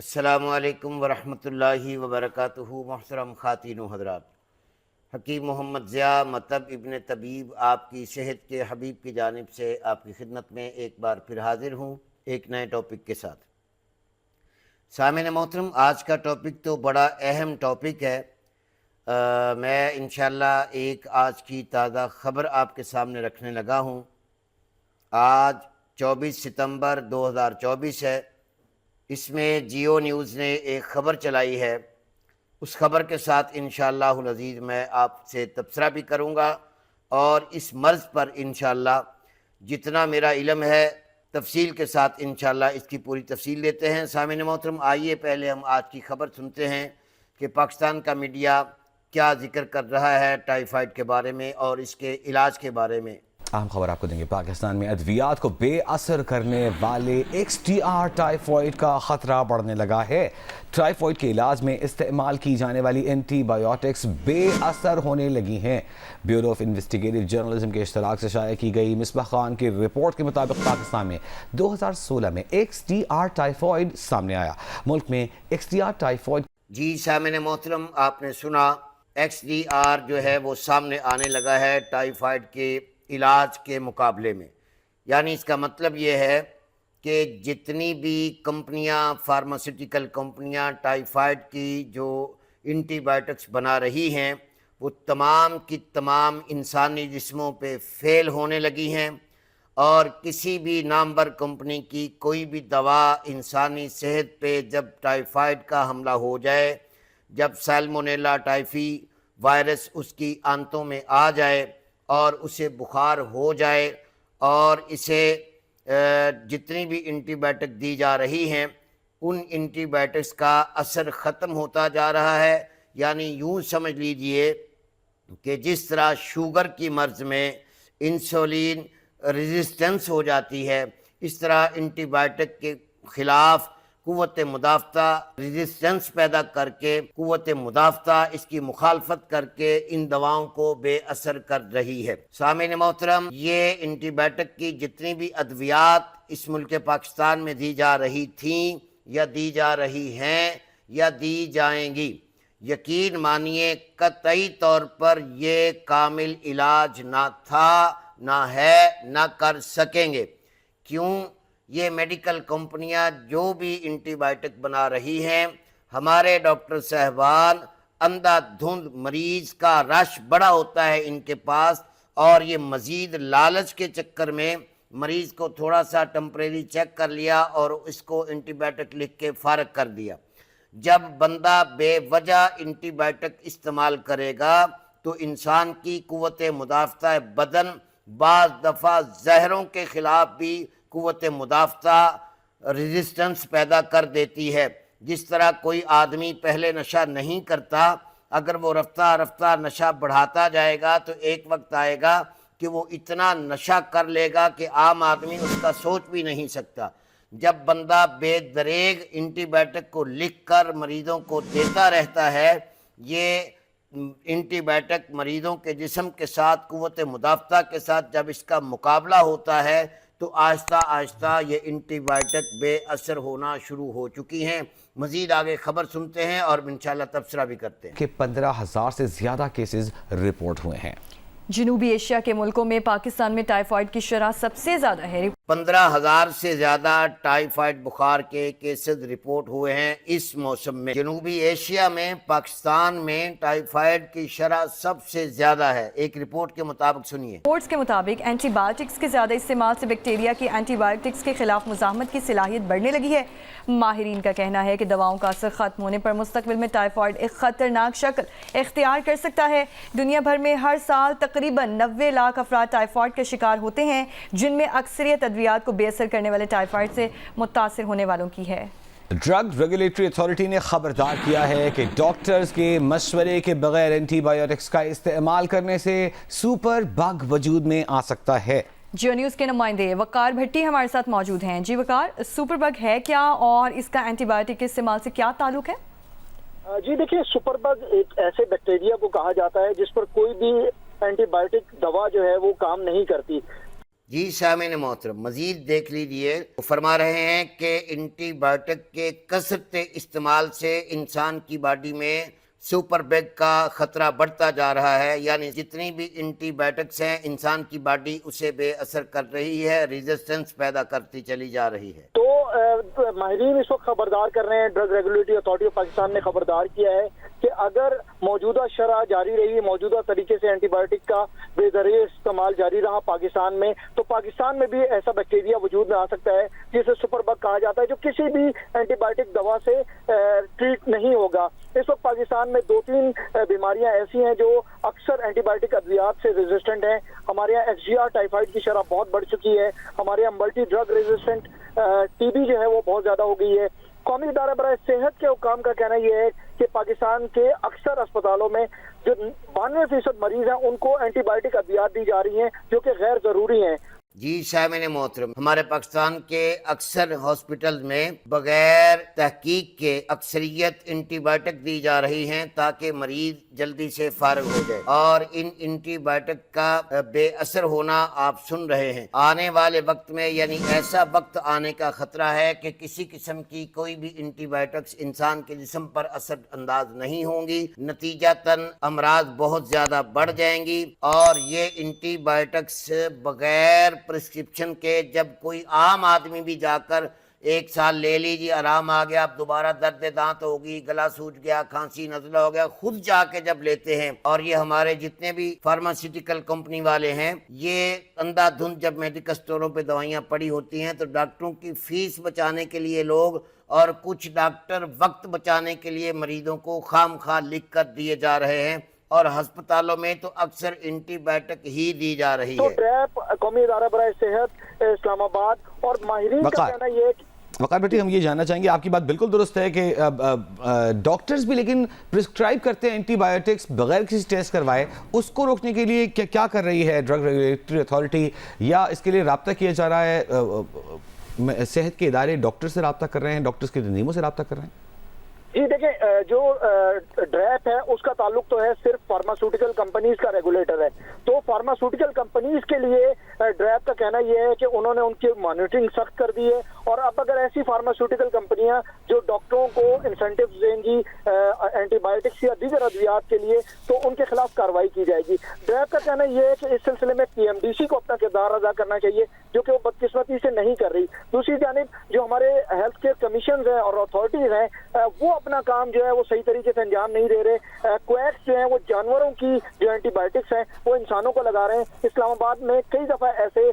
السلام علیکم ورحمۃ اللہ وبرکاتہ۔ محترم خواتین و حضرات، حکیم محمد ضیاء مطب ابن طبیب آپ کی صحت کے حبیب کی جانب سے آپ کی خدمت میں ایک بار پھر حاضر ہوں ایک نئے ٹاپک کے ساتھ۔ سامعین محترم، آج کا ٹاپک تو بڑا اہم ٹاپک ہے۔ میں انشاءاللہ ایک آج کی تازہ خبر آپ کے سامنے رکھنے لگا ہوں۔ آج 24 ستمبر 2024 ہے۔ اس میں جیو نیوز نے ایک خبر چلائی ہے۔ اس خبر کے ساتھ انشاءاللہ العزیز میں آپ سے تبصرہ بھی کروں گا، اور اس مرض پر انشاءاللہ جتنا میرا علم ہے تفصیل کے ساتھ انشاءاللہ اس کی پوری تفصیل لیتے ہیں۔ سامعین محترم، آئیے پہلے ہم آج کی خبر سنتے ہیں کہ پاکستان کا میڈیا کیا ذکر کر رہا ہے ٹائیفائیڈ کے بارے میں اور اس کے علاج کے بارے میں۔ اہم خبر آپ کو دیں گے۔ پاکستان میں ادویات کو بے اثر کرنے والے XDR ٹائیفائیڈ کا خطرہ بڑھنے لگا ہے۔ ٹائیفائیڈ کے علاج میں استعمال کی جانے والی اینٹی بایوٹکس بے اثر ہونے لگی ہیں۔ بیورو آف انویسٹیگیٹو جرنلزم کے اشتراک سے شائع کی گئی مصباح خان کی رپورٹ کے مطابق پاکستان میں 2016 میں XDR ٹائیفائیڈ سامنے آیا۔ ملک میں XDR ٹائیفائیڈ جی سامعین محترم، آپ نے سنا، XDR جو ہے وہ سامنے آنے لگا ہے ٹائیفائیڈ کے علاج کے مقابلے میں۔ یعنی اس کا مطلب یہ ہے کہ جتنی بھی کمپنیاں، فارماسیوٹیکل کمپنیاں ٹائیفائیڈ کی جو اینٹی بایوٹکس بنا رہی ہیں وہ تمام کی تمام انسانی جسموں پہ فیل ہونے لگی ہیں، اور کسی بھی نامور کمپنی کی کوئی بھی دوا انسانی صحت پہ جب ٹائیفائیڈ کا حملہ ہو جائے، جب سالمونیلا ٹائفی وائرس اس کی آنتوں میں آ جائے اور اسے بخار ہو جائے، اور اسے جتنی بھی اینٹی بایوٹک دی جا رہی ہیں ان اینٹی بایوٹکس کا اثر ختم ہوتا جا رہا ہے۔ یعنی یوں سمجھ لیجئے کہ جس طرح شوگر کی مرض میں انسولین ریزسٹنس ہو جاتی ہے، اس طرح اینٹی بایوٹک کے خلاف قوت مدافعت ریزسٹنس پیدا کر کے قوت مدافعت اس کی مخالفت کر کے ان دواؤں کو بے اثر کر رہی ہے۔ سامعین محترم، یہ اینٹی بایوٹک کی جتنی بھی ادویات اس ملک پاکستان میں دی جا رہی تھیں یا دی جا رہی ہیں یا دی جائیں گی، یقین مانیے قطعی طور پر یہ کامل علاج نہ تھا، نہ ہے، نہ کر سکیں گے۔ کیوں؟ یہ میڈیکل کمپنیاں جو بھی اینٹی بایوٹک بنا رہی ہیں، ہمارے ڈاکٹر صاحبان اندھا دھند مریض کا رش بڑا ہوتا ہے ان کے پاس، اور یہ مزید لالچ کے چکر میں مریض کو تھوڑا سا ٹمپریری چیک کر لیا اور اس کو اینٹی بایوٹک لکھ کے فارغ کر دیا۔ جب بندہ بے وجہ اینٹی بایوٹک استعمال کرے گا تو انسان کی قوت مدافعت بدن بعض دفعہ زہروں کے خلاف بھی قوت مدافعت ریزسٹنس پیدا کر دیتی ہے۔ جس طرح کوئی آدمی پہلے نشہ نہیں کرتا، اگر وہ رفتہ رفتہ نشہ بڑھاتا جائے گا تو ایک وقت آئے گا کہ وہ اتنا نشہ کر لے گا کہ عام آدمی اس کا سوچ بھی نہیں سکتا۔ جب بندہ بے دریغ اینٹی بایوٹک کو لکھ کر مریضوں کو دیتا رہتا ہے، یہ اینٹی بایوٹک مریضوں کے جسم کے ساتھ قوت مدافعت کے ساتھ جب اس کا مقابلہ ہوتا ہے تو آہستہ آہستہ یہ اینٹی بایوٹک بے اثر ہونا شروع ہو چکی ہیں۔ مزید آگے خبر سنتے ہیں اور انشاءاللہ تبصرہ بھی کرتے ہیں۔ کہ 15,000 سے زیادہ کیسز رپورٹ ہوئے ہیں۔ جنوبی ایشیا کے ملکوں میں پاکستان میں ٹائیفائیڈ کی شرح سب سے زیادہ ہے۔ 15,000 سے زیادہ ٹائیفائیڈ بخار کے کیسز رپورٹ ہوئے ہیں اس موسم میں۔ جنوبی ایشیا میں پاکستان میں ٹائیفائیڈ کی شرح سب سے زیادہ ہے، ایک رپورٹ کے مطابق سنیے۔ رپورٹس کے مطابق اینٹی بایوٹکس کے زیادہ استعمال سے بیکٹیریا کی اینٹی بایوٹکس کے خلاف مزاحمت کی صلاحیت بڑھنے لگی ہے۔ ماہرین کا کہنا ہے کہ دواؤں کا اثر ختم ہونے پر مستقبل میں ٹائیفائیڈ ایک خطرناک شکل اختیار کر سکتا ہے۔ دنیا بھر میں ہر سال تقریباً 90 لاکھ افراد ٹائیفائیڈ کا شکار ہوتے ہیں، جن میں اکثریت ادویات کو بے اثر کرنے والے ٹائیفائیڈ سے متاثر ہونے والوں کی ہے۔ ڈرگ ریگولیٹری اتھارٹی نے خبردار کیا ہے کہ ڈاکٹرز کے مشورے کے بغیر اینٹی بایوٹکس کا استعمال کرنے سے سپر بگ وجود میں آ سکتا ہے۔ جیو نیوز کے نمائندے وقار بھٹی ہمارے ساتھ موجود ہیں۔ جی وقار، سپر بگ ہے کیا اور اس کا اینٹی بایوٹک کے استعمال سے کیا تعلق ہے؟ جی دیکھیے، سپر بگ ایک ایسے بیکٹیریا کو کہا جاتا ہے جس پر کوئی بھی اینٹی بایوٹک دوا جو ہے وہ کام نہیں کرتی۔ جی سامعین محترم، مزید دیکھ لیجئے، وہ فرما رہے ہیں کہ اینٹی بایوٹک کے کثرت استعمال سے انسان کی باڈی میں سپر بگ کا خطرہ بڑھتا جا رہا ہے، یعنی جتنی بھی اینٹی بایوٹکس ہیں انسان کی باڈی اسے بے اثر کر رہی ہے، ریزسٹنس پیدا کرتی چلی جا رہی ہے۔ تو ماہرین اس وقت خبردار کر رہے ہیں، drug regulatory authority of Pakistan نے خبردار کیا ہے کہ اگر موجودہ شرح جاری رہی، موجودہ طریقے سے اینٹی بایوٹک کا بے دریغ استعمال جاری رہا پاکستان میں، تو پاکستان میں بھی ایسا بیکٹیریا وجود میں آ سکتا ہے جسے سپر بگ کہا جاتا ہے، جو کسی بھی اینٹی بایوٹک دوا سے ٹریٹ نہیں ہوگا۔ اس وقت پاکستان میں 2-3 بیماریاں ایسی ہیں جو اکثر اینٹی بایوٹک ادویات سے ریزسٹنٹ ہیں۔ ہمارے یہاں ایکس جی آر ٹائیفائڈ کی شرح بہت بڑھ چکی ہے، ہمارے یہاں multi drug resistant T B جو ہے وہ بہت زیادہ ہو گئی ہے۔ قومی ادارہ برائے صحت کے حکام کا کہنا یہ ہے کہ پاکستان کے اکثر اسپتالوں میں جو 92% مریض ہیں ان کو اینٹی بایوٹک ادویات دی جا رہی ہیں جو کہ غیر ضروری ہیں۔ جی سامعین محترم، ہمارے پاکستان کے اکثر ہاسپٹل میں بغیر تحقیق کے اکثریت اینٹی بایوٹک دی جا رہی ہیں تاکہ مریض جلدی سے فارغ ہو جائے، اور ان اینٹی بایوٹک کا بے اثر ہونا آپ سن رہے ہیں۔ آنے والے وقت میں یعنی ایسا وقت آنے کا خطرہ ہے کہ کسی قسم کی کوئی بھی اینٹی بایوٹکس انسان کے جسم پر اثر انداز نہیں ہوں گی، نتیجتاً امراض بہت زیادہ بڑھ جائیں گی، اور یہ اینٹی بایوٹکس بغیر پرسکرپشن کے جب کوئی عام آدمی بھی جا کر 1 سال لے لیجیے، آرام آ گیا، اب دوبارہ درد دانت ہوگی، گلا سوج گیا، کھانسی نزلہ ہو گیا، خود جا کے جب لیتے ہیں، اور یہ ہمارے جتنے بھی فارماسیوٹیکل کمپنی والے ہیں یہ اندھا دھند جب میڈیکل اسٹوروں پہ دوائیاں پڑی ہوتی ہیں تو ڈاکٹروں کی فیس بچانے کے لیے لوگ اور کچھ ڈاکٹر وقت بچانے کے لیے مریضوں کو خام خواہ لکھ کر دیے جا رہے ہیں، اور ہسپتالوں میں تو اکثر اینٹی بایوٹک ہی دی جا رہی تو ہے۔ ڈریپ قومی ادارہ برائے صحت اسلام آباد اور ماہرین کا کہنا یہ ہے کہ وقار بیٹی، ہم یہ جاننا چاہیں گے، آپ کی بات بالکل درست ہے کہ ڈاکٹرز بھی لیکن پرسکرائب کرتے ہیں اینٹی بایوٹکس بغیر کسی ٹیسٹ کروائے، اس کو روکنے کے لیے کیا کر رہی ہے ڈرگ ریگولیٹری اتھارٹی، یا اس کے لیے رابطہ کیا جا رہا ہے؟ صحت کے ادارے ڈاکٹر سے رابطہ کر رہے ہیں، ڈاکٹرز کے تنظیموں سے رابطہ کر رہے ہیں؟ جی دیکھیں، جو ڈریپ ہے اس کا تعلق تو ہے صرف فارماسیوٹیکل کمپنیز کا ریگولیٹر ہے، تو فارماسیوٹیکل کمپنیز کے لیے ڈریپ کا کہنا یہ ہے کہ انہوں نے ان کی مانیٹرنگ سخت کر دی ہے، اور اب اگر ایسی فارماسیوٹیکل کمپنیاں جو ڈاکٹروں کو انسینٹیوز دیں گی اینٹی بایوٹکس یا دیگر ادویات کے لیے تو ان کے خلاف کارروائی کی جائے گی۔ ڈریپ کا کہنا یہ ہے کہ اس سلسلے میں پی ایم ڈی سی کو اپنا کردار ادا کرنا چاہیے، جو کہ وہ بدقسمتی سے نہیں کر رہی۔ دوسری جانب جو ہمارے ہیلتھ کیئر کمیشنز ہیں اور اتھارٹیز ہیں وہ اپنا کام جو ہے وہ صحیح طریقے سے انجام نہیں دے رہے۔ کویکس جو ہیں وہ جانوروں کی جو اینٹی بایوٹکس ہیں وہ انسانوں کو لگا رہے ہیں۔ اسلام آباد میں کئی دفعہ ایسے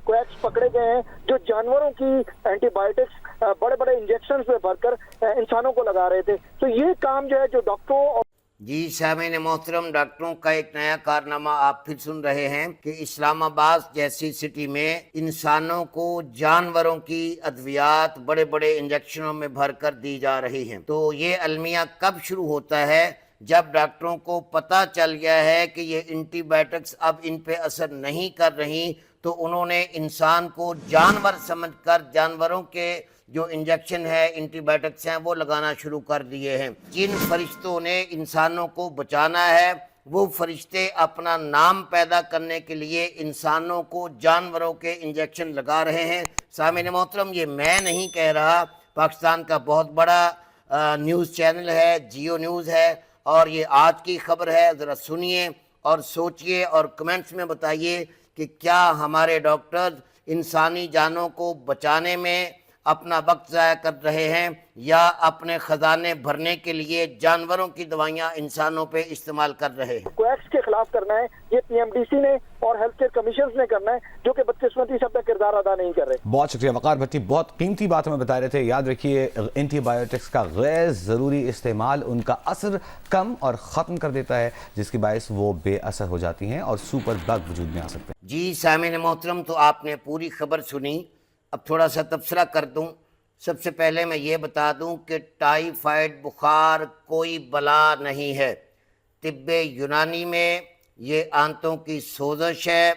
کویکس پکڑے گئے ہیں جو جانوروں کی اینٹی بایوٹکس بڑے بڑے انجیکشنز میں بھر کر انسانوں کو لگا رہے تھے۔ تو یہ کام جو ہے جو ڈاکٹروں اور جی سامعین محترم، ڈاکٹروں کا ایک نیا کارنامہ آپ پھر سن رہے ہیں کہ اسلام آباد جیسی سٹی میں انسانوں کو جانوروں کی ادویات بڑے بڑے انجیکشنوں میں بھر کر دی جا رہی ہیں۔ تو یہ المیہ کب شروع ہوتا ہے؟ جب ڈاکٹروں کو پتہ چل گیا ہے کہ یہ اینٹی بایوٹکس اب ان پہ اثر نہیں کر رہی، تو انہوں نے انسان کو جانور سمجھ کر جانوروں کے جو انجیکشن ہے اینٹی بایوٹکس ہیں وہ لگانا شروع کر دیے ہیں۔ جن فرشتوں نے انسانوں کو بچانا ہے وہ فرشتے اپنا نام پیدا کرنے کے لیے انسانوں کو جانوروں کے انجیکشن لگا رہے ہیں۔ سامعین محترم، یہ میں نہیں کہہ رہا، پاکستان کا بہت بڑا نیوز چینل ہے، جیو نیوز ہے، اور یہ آج کی خبر ہے۔ ذرا سنیے اور سوچئے اور کمنٹس میں بتائیے کہ کیا ہمارے ڈاکٹرز انسانی جانوں کو بچانے میں اپنا وقت ضائع کر رہے ہیں یا اپنے خزانے بھرنے کے لیے جانوروں کی دوائیاں انسانوں پہ استعمال کر رہے ہیں؟ کویکس کے خلاف کرنا ہے، یہ پی ایم ڈی سی نے اور ہیلتھ کیئر کمیشنز نے کرنا ہے، جو کہ بدقسمتی سے اپنا کردار ادا نہیں کر رہے۔ بہت شکریہ وقار بھٹی، بہت قیمتی بات ہمیں بتا رہے تھے۔ یاد رکھیے، اینٹی بایوٹکس کا غیر ضروری استعمال ان کا اثر کم اور ختم کر دیتا ہے، جس کی باعث وہ بے اثر ہو جاتی ہیں اور سپر بگ وجود میں آ سکتے ہیں۔ جی سامعین محترم، تو آپ نے پوری خبر سنی، اب تھوڑا سا تبصرہ کر دوں۔ سب سے پہلے میں یہ بتا دوں کہ ٹائیفائڈ بخار کوئی بلا نہیں ہے۔ طب یونانی میں یہ آنتوں کی سوزش ہے،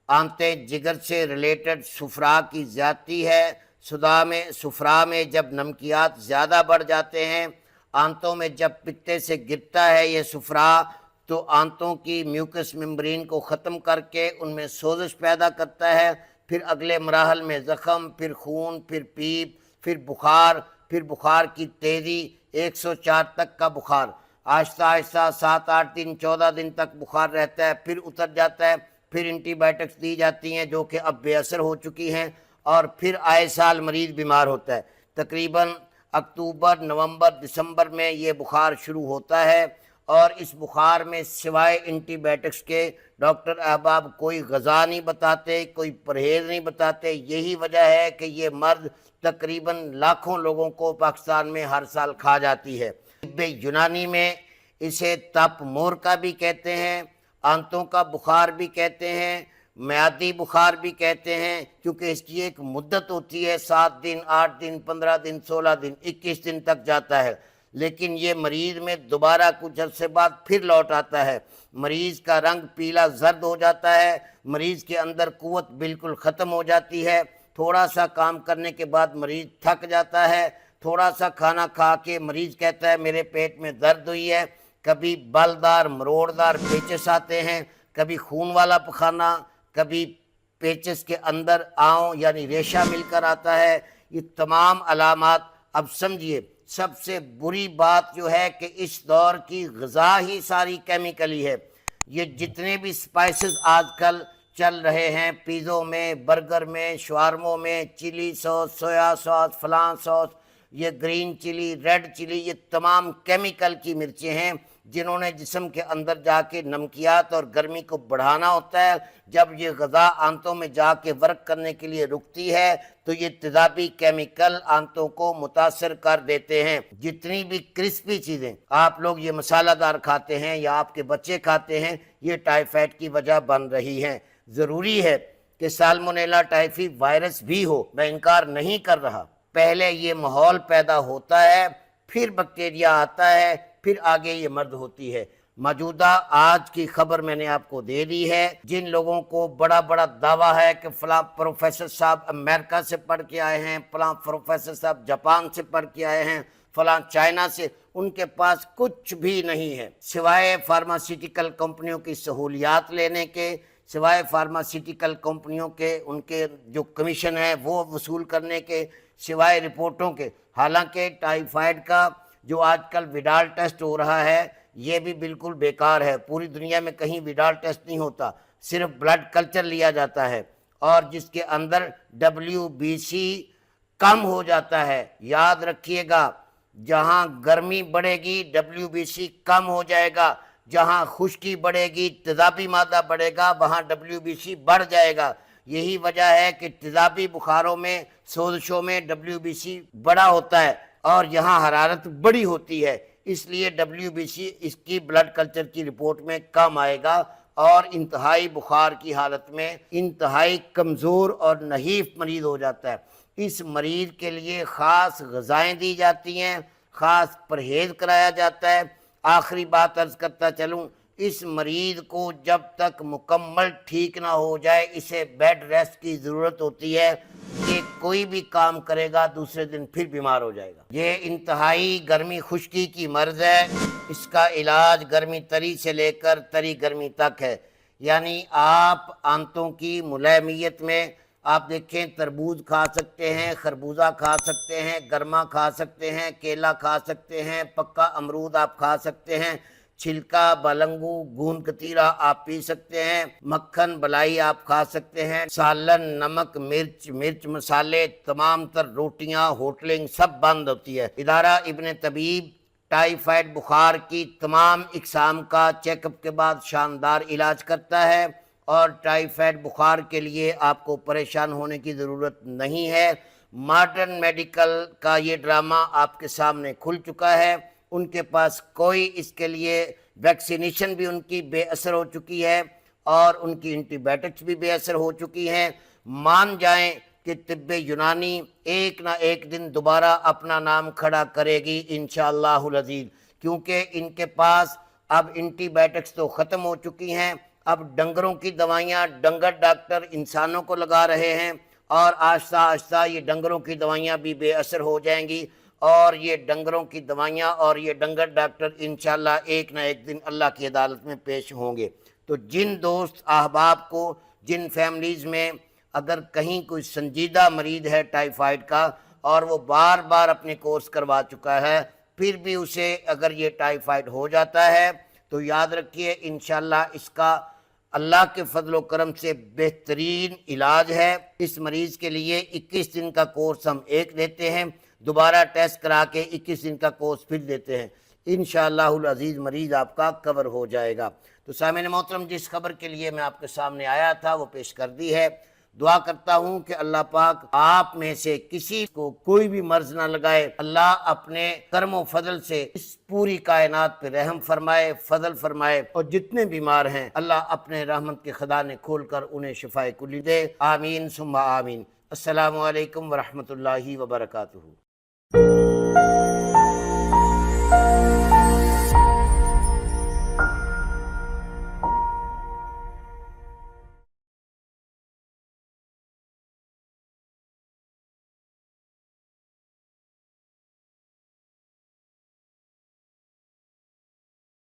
آنتیں جگر سے ریلیٹڈ صفرا کی زیادتی ہے۔ صفرا میں جب نمکیات زیادہ بڑھ جاتے ہیں، آنتوں میں جب پتے سے گرتا ہے یہ صفرا، تو آنتوں کی میوکس ممبرین کو ختم کر کے ان میں سوزش پیدا کرتا ہے، پھر اگلے مراحل میں زخم، پھر خون، پھر پیپ، پھر بخار کی تیزی 104 تک کا بخار، آہستہ آہستہ 7-8 دن 14 دن تک بخار رہتا ہے، پھر اتر جاتا ہے، پھر اینٹی بائیوٹکس دی جاتی ہیں جو کہ اب بے اثر ہو چکی ہیں، اور پھر آئے سال مریض بیمار ہوتا ہے۔ تقریباً اکتوبر، نومبر، دسمبر میں یہ بخار شروع ہوتا ہے، اور اس بخار میں سوائے اینٹی بائیوٹکس کے ڈاکٹر احباب کوئی غذا نہیں بتاتے، کوئی پرہیز نہیں بتاتے۔ یہی وجہ ہے کہ یہ مرض تقریباً لاکھوں لوگوں کو پاکستان میں ہر سال کھا جاتی ہے۔ طب یونانی میں اسے تپ مور کا بھی کہتے ہیں، آنتوں کا بخار بھی کہتے ہیں، میعادی بخار بھی کہتے ہیں، کیونکہ اس کی ایک مدت ہوتی ہے، 7 دن، 8 دن، 15 دن، 16 دن، 21 دن تک جاتا ہے، لیکن یہ مریض میں دوبارہ کچھ عرصے بعد پھر لوٹ آتا ہے۔ مریض کا رنگ پیلا زرد ہو جاتا ہے، مریض کے اندر قوت بالکل ختم ہو جاتی ہے، تھوڑا سا کام کرنے کے بعد مریض تھک جاتا ہے، تھوڑا سا کھانا کھا کے مریض کہتا ہے میرے پیٹ میں درد ہوئی ہے، کبھی بلدار مروڑدار پیچس آتے ہیں، کبھی خون والا پخانہ، کبھی پیچس کے اندر آؤں یعنی ریشہ مل کر آتا ہے۔ یہ تمام علامات، اب سمجھیے سب سے بری بات جو ہے کہ اس دور کی غذا ہی ساری کیمیکلی ہے۔ یہ جتنے بھی سپائسز آج کل چل رہے ہیں، پیزوں میں، برگر میں، شوارموں میں، چلی سوس، سویا سوس، فلاں سوس، یہ گرین چلی، ریڈ چلی، یہ تمام کیمیکل کی مرچیں ہیں جنہوں نے جسم کے اندر جا کے نمکیات اور گرمی کو بڑھانا ہوتا ہے۔ جب یہ غذا آنتوں میں جا کے ورک کرنے کے لیے رکتی ہے تو یہ تیزابی کیمیکل آنتوں کو متاثر کر دیتے ہیں۔ جتنی بھی کرسپی چیزیں آپ لوگ یہ مسالہ دار کھاتے ہیں یا آپ کے بچے کھاتے ہیں، یہ ٹائیفائڈ کی وجہ بن رہی ہیں۔ ضروری ہے کہ سالمونیلا ٹائفی وائرس بھی ہو، میں انکار نہیں کر رہا، پہلے یہ ماحول پیدا ہوتا ہے، پھر بیکٹیریا آتا ہے، پھر آگے یہ مرض ہوتی ہے۔ موجودہ آج کی خبر میں نے آپ کو دے دی ہے۔ جن لوگوں کو بڑا بڑا دعویٰ ہے کہ فلاں پروفیسر صاحب امریکہ سے پڑھ کے آئے ہیں، فلاں پروفیسر صاحب جاپان سے پڑھ کے آئے ہیں، فلاں چائنا سے، ان کے پاس کچھ بھی نہیں ہے سوائے فارماسیوٹیکل کمپنیوں کی سہولیات لینے کے، سوائے فارماسیوٹیکل کمپنیوں کے ان کے جو کمیشن ہے وہ وصول کرنے کے، سوائے رپورٹوں کے۔ حالانکہ ٹائیفائڈ کا جو آج کل ویڈال ٹیسٹ ہو رہا ہے یہ بھی بالکل بیکار ہے، پوری دنیا میں کہیں ویڈال ٹیسٹ نہیں ہوتا، صرف بلڈ کلچر لیا جاتا ہے، اور جس کے اندر WBC کم ہو جاتا ہے۔ یاد رکھیے گا، جہاں گرمی بڑھے گی WBC کم ہو جائے گا، جہاں خشکی بڑھے گی، تیزابی مادہ بڑھے گا، وہاں WBC بڑھ جائے گا۔ یہی وجہ ہے کہ تیزابی بخاروں میں، سوزشوں میں WBC بڑا ہوتا ہے، اور یہاں حرارت بڑی ہوتی ہے، اس لیے WBC اس کی بلڈ کلچر کی رپورٹ میں کم آئے گا، اور انتہائی بخار کی حالت میں انتہائی کمزور اور نحیف مریض ہو جاتا ہے۔ اس مریض کے لیے خاص غذائیں دی جاتی ہیں، خاص پرہیز کرایا جاتا ہے۔ آخری بات عرض کرتا چلوں، اس مریض کو جب تک مکمل ٹھیک نہ ہو جائے اسے بیڈ ریسٹ کی ضرورت ہوتی ہے، کہ کوئی بھی کام کرے گا دوسرے دن پھر بیمار ہو جائے گا۔ یہ انتہائی گرمی خشکی کی مرض ہے، اس کا علاج گرمی تری سے لے کر تری گرمی تک ہے۔ یعنی آپ آنتوں کی ملائمیت میں آپ دیکھیں، تربوز کھا سکتے ہیں، خربوزہ کھا سکتے ہیں، گرما کھا سکتے ہیں، کیلا کھا سکتے ہیں، پکا امرود آپ کھا سکتے ہیں، چھلکا، بالنگو، گوند کتیرا آپ پی سکتے ہیں، مکھن بلائی آپ کھا سکتے ہیں، سالن، نمک، مرچ مسالے، تمام تر روٹیاں، ہوٹلنگ سب بند ہوتی ہے۔ ادارہ ابن طبیب ٹائیفائڈ بخار کی تمام اقسام کا چیک اپ کے بعد شاندار علاج کرتا ہے، اور ٹائیفائڈ بخار کے لیے آپ کو پریشان ہونے کی ضرورت نہیں ہے۔ ماڈرن میڈیکل کا یہ ڈرامہ آپ کے سامنے کھل چکا ہے، ان کے پاس کوئی اس کے لیے ویکسینیشن بھی ان کی بے اثر ہو چکی ہے، اور ان کی اینٹی بائیوٹکس بھی بے اثر ہو چکی ہیں۔ مان جائیں کہ طب یونانی ایک نہ ایک دن دوبارہ اپنا نام کھڑا کرے گی انشاءاللہ العزیز، کیونکہ ان کے پاس اب اینٹی بائیوٹکس تو ختم ہو چکی ہیں، اب ڈنگروں کی دوائیاں ڈنگر ڈاکٹر انسانوں کو لگا رہے ہیں، اور آہستہ آہستہ یہ ڈنگروں کی دوائیاں بھی بے اثر ہو جائیں گی، اور یہ ڈنگروں کی دوائیاں اور یہ ڈنگر ڈاکٹر انشاءاللہ ایک نہ ایک دن اللہ کی عدالت میں پیش ہوں گے۔ تو جن دوست احباب کو، جن فیملیز میں اگر کہیں کوئی سنجیدہ مریض ہے ٹائیفائڈ کا اور وہ بار بار اپنے کورس کروا چکا ہے، پھر بھی اسے اگر یہ ٹائیفائڈ ہو جاتا ہے تو یاد رکھیے انشاءاللہ اس کا اللہ کے فضل و کرم سے بہترین علاج ہے۔ اس مریض کے لیے 21 دن کا کورس ہم ایک دیتے ہیں، دوبارہ ٹیسٹ کرا کے 21 دن کا کورس پھر دیتے ہیں، انشاءاللہ العزیز مریض آپ کا کور ہو جائے گا۔ تو سامعین محترم، جس خبر کے لیے میں آپ کے سامنے آیا تھا وہ پیش کر دی ہے۔ دعا کرتا ہوں کہ اللہ پاک آپ میں سے کسی کو کوئی بھی مرض نہ لگائے، اللہ اپنے کرم و فضل سے اس پوری کائنات پہ رحم فرمائے، فضل فرمائے، اور جتنے بیمار ہیں اللہ اپنے رحمت کے خزانے کھول کر انہیں شفائے کلی دے، آمین ثم آمین۔ السلام علیکم ورحمۃ اللہ وبرکاتہ۔